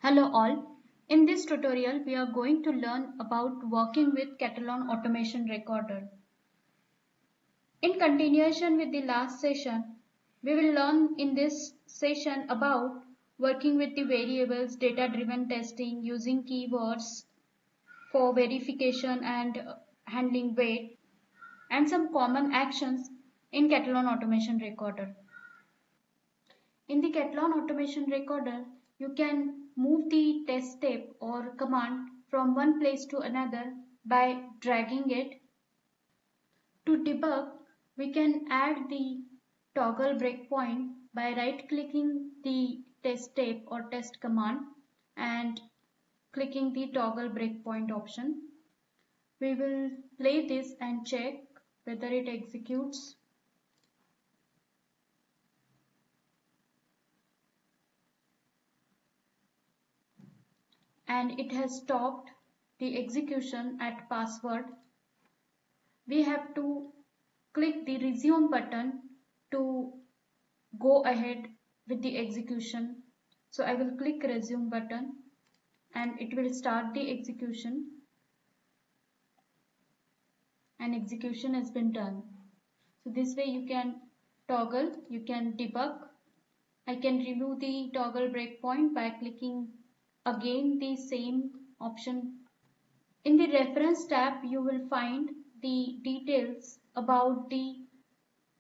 Hello all. In this tutorial, we are going to learn about working with Catalan Automation Recorder. In continuation with the last session, we will learn in this session about working with the variables, data-driven testing, using keywords for verification and handling weight, and some common actions in Catalan Automation Recorder. In the Catalan Automation Recorder, you can move the test step or command from one place to another by dragging it. To debug, we can add the toggle breakpoint by right-clicking the test step or test command and clicking the toggle breakpoint option. We will play this and check whether it executes. And it has stopped the execution at password. We have to click the resume button to go ahead with the execution. So I will click resume button and it will start the execution, and execution has been done. So this way you can toggle, you can debug. I can remove the toggle breakpoint by clicking again the same option. In the reference tab, you will find the details about the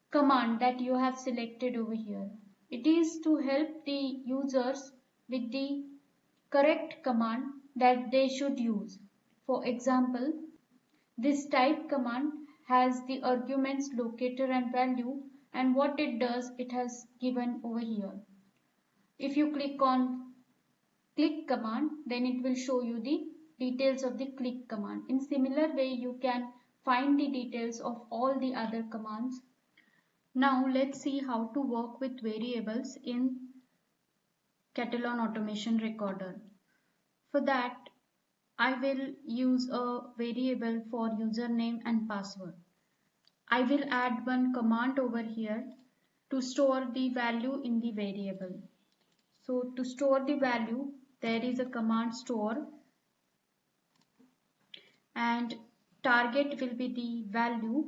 command that you have selected over here. It is to help the users with the correct command that they should use. For example, this type command has the arguments locator and value, and what it does, it has given over here. If you click on click command, then it will show you the details of the click command. In similar way, you can find the details of all the other commands. Now let's see how to work with variables in Catalan Automation Recorder. For that, I will use a variable for username and password. I will add one command over here to store the value in the variable. So to store the value, there is a command store, and target will be the value,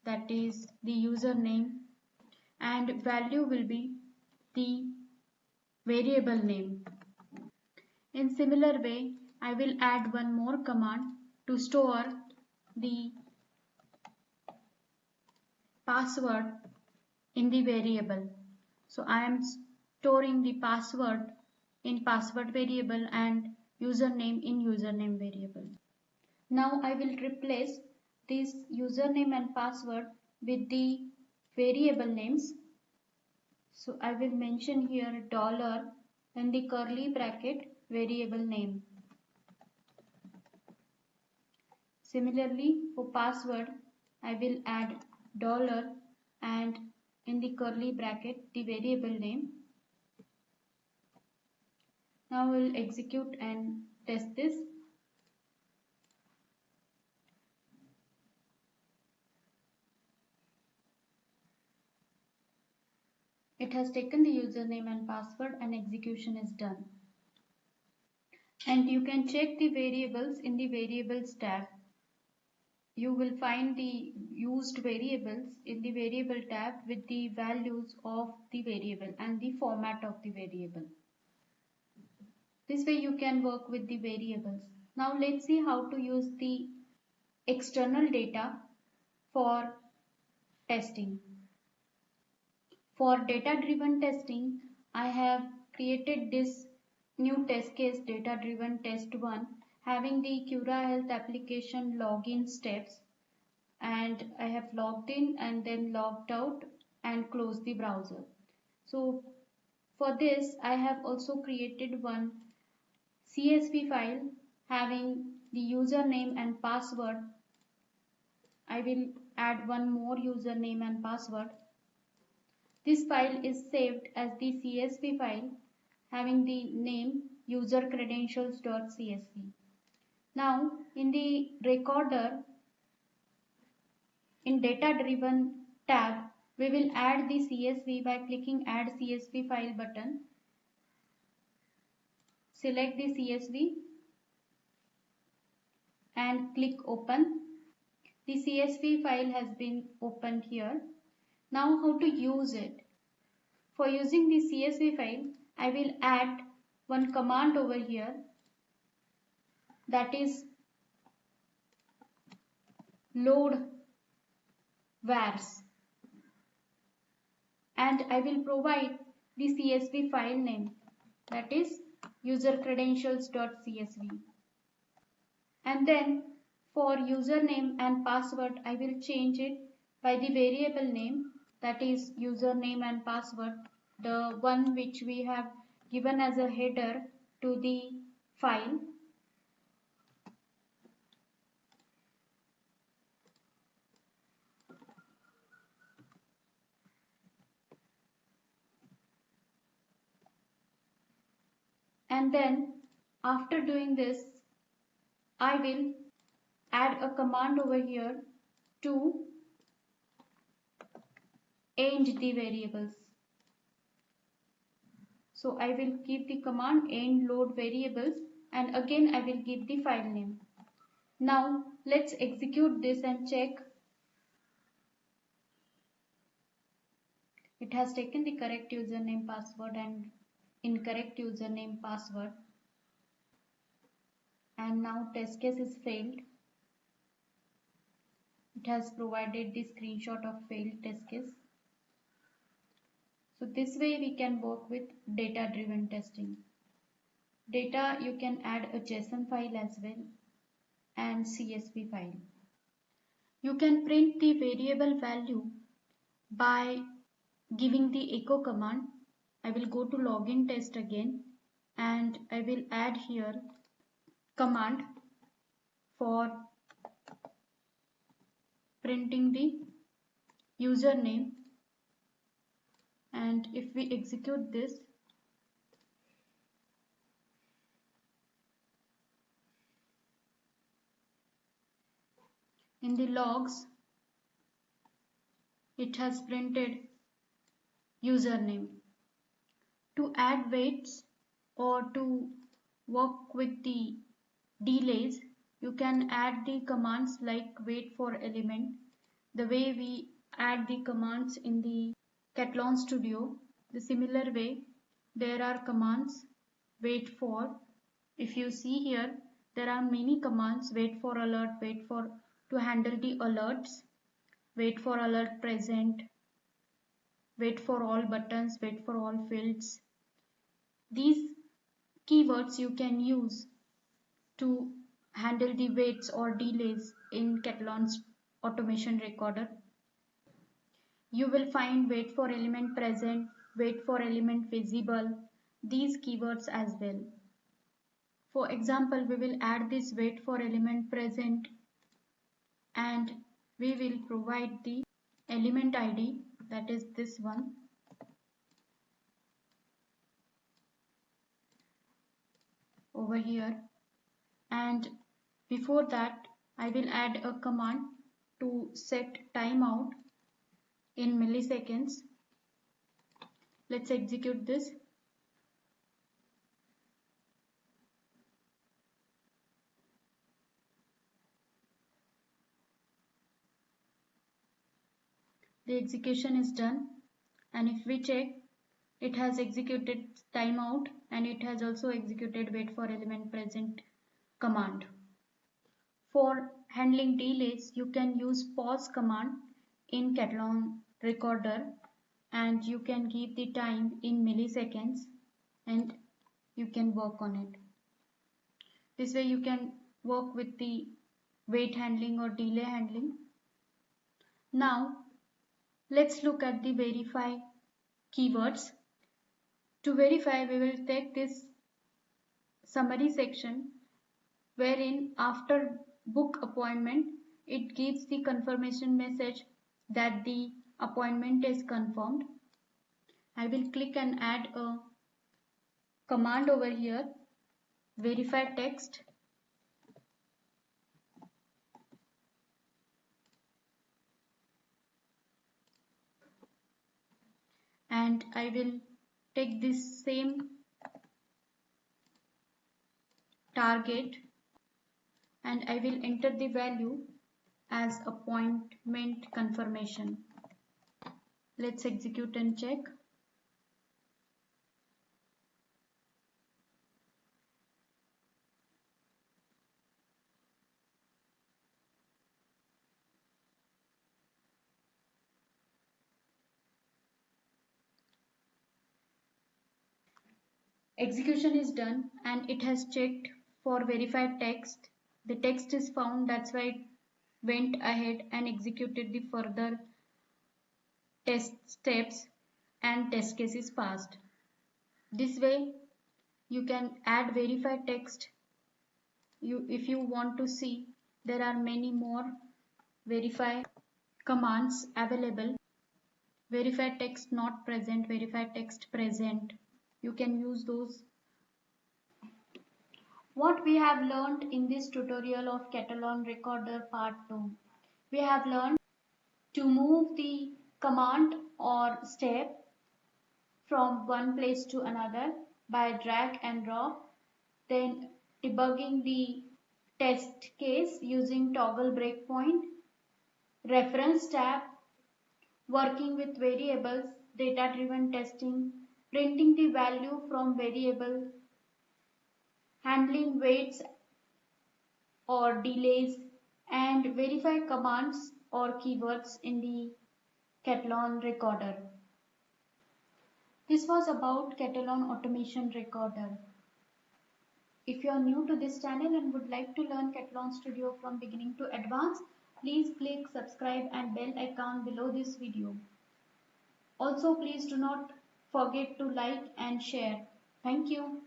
that is the username, and value will be the variable name. In similar way, I will add one more command to store the password in the variable. So I am storing the password in password variable and username in username variable. Now I will replace this username and password with the variable names. So I will mention here dollar and the curly bracket variable name. Similarly, for password, I will add dollar and in the curly bracket the variable name. Now we will execute and test this. It has taken the username and password and execution is done. And you can check the variables in the variables tab. You will find the used variables in the variable tab with the values of the variable and the format of the variable. This way you can work with the variables. Now let's see how to use the external data for testing. For data-driven testing, I have created this new test case, data-driven test 1, having the Cura Health application login steps, and I have logged in and then logged out and closed the browser. So for this, I have also created one CSV file having the username and password. I will add one more username and password. This file is saved as the CSV file having the name usercredentials.csv. Now in the recorder, in data driven tab, we will add the CSV by clicking add CSV file button. select the CSV and click open. The CSV file has been opened here. Now how to use it? For using the CSV file, I will add one command over here, that is load vars, and I will provide the CSV file name, that is usercredentials.csv. And then for username and password, I will change it by the variable name, that is username and password, the one which we have given as a header to the file. And then after doing this, I will add a command over here to end the variables. So I will keep the command end load variables, and again I will give the file name. Now let's execute this and check. It has taken the correct username password and incorrect username password, and now test case is failed. It has provided the screenshot of failed test case. So this way we can work with data driven testing. Data, you can add a JSON file as well and CSV file. You can print the variable value by giving the echo command. I will go to login test again, and I will add here command for printing the username, and if we execute this, in the logs it has printed username. To add weights or to work with the delays, you can add the commands like wait for element, the way we add the commands in the Catalan Studio. The similar way there are commands wait for. If you see here, there are many commands: wait for alert, wait for to handle the alerts, wait for alert present, wait for all buttons, wait for all fields. These keywords you can use to handle the waits or delays in Catalan's automation recorder. You will find wait for element present, wait for element visible, these keywords as well. For example, we will add this wait for element present, and we will provide the element ID, that is this one. Over here, and before that I will add a command to set timeout in milliseconds. Let's execute this. The execution is done, and if we check, it has executed timeout and it has also executed wait for element present command. For handling delays, you can use pause command in Catalan recorder, and you can give the time in milliseconds and you can work on it. This way you can work with the wait handling or delay handling. Now let's look at the verify keywords. To verify, we will take this summary section wherein after book appointment it gives the confirmation message that the appointment is confirmed. I will click and add a command over here, verify text, and I will take this same target and I will enter the value as appointment confirmation. Let's execute and check. Execution is done and it has checked for verified text. The text is found, that's why it went ahead and executed the further test steps and test case is passed. This way you can add verified text. If you want to see, there are many more verify commands available. Verify text not present, verify text present. You can use those. What we have learned in this tutorial of Catalan Recorder Part 2. We have learned to move the command or step from one place to another by drag and drop, then debugging the test case using toggle breakpoint, reference tab, working with variables, data-driven testing, printing the value from variable, handling waits or delays, and verify commands or keywords in the Catalan Recorder. This was about Catalan Automation Recorder. If you are new to this channel and would like to learn Catalan Studio from beginning to advanced, please click subscribe and bell icon below this video. Also, please do not forget to like and share. Thank you.